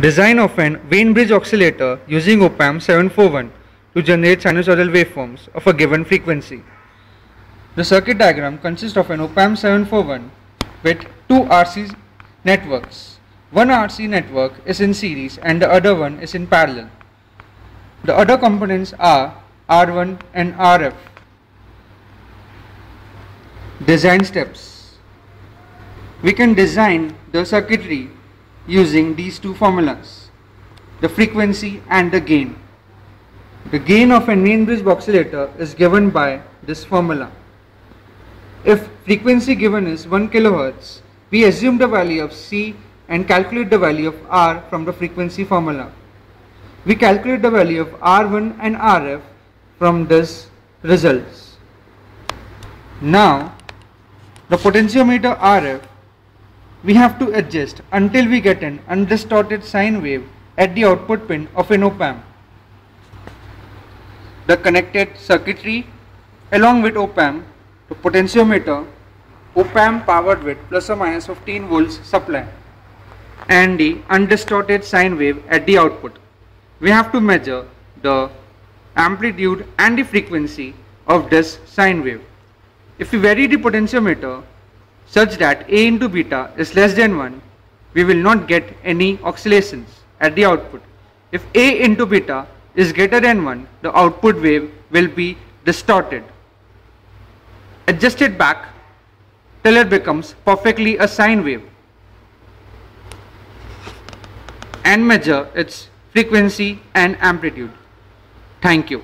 Design of an Wien bridge oscillator using op-amp 741 to generate sinusoidal waveforms of a given frequency. The circuit diagram consists of an op-amp 741 with two RC networks. One RC network is in series and the other one is in parallel. The other components are R1 and RF. Design steps. We can design the circuitry using these two formulas, the frequency and the gain. The gain of a Wien bridge oscillator is given by this formula. If frequency given is 1 kHz, we assume the value of C and calculate the value of R from the frequency formula. We calculate the value of R1 and RF from this results. Now, the potentiometer RF we have to adjust until we get an undistorted sine wave at the output pin of an op-amp. The connected circuitry along with op-amp, the potentiometer, op-amp powered with plus or minus 15 volts supply and the undistorted sine wave at the output. We have to measure the amplitude and the frequency of this sine wave. If we vary the potentiometer such that A into beta is less than 1, we will not get any oscillations at the output. If A into beta is greater than 1, the output wave will be distorted. Adjust it back till it becomes perfectly a sine wave and measure its frequency and amplitude. Thank you.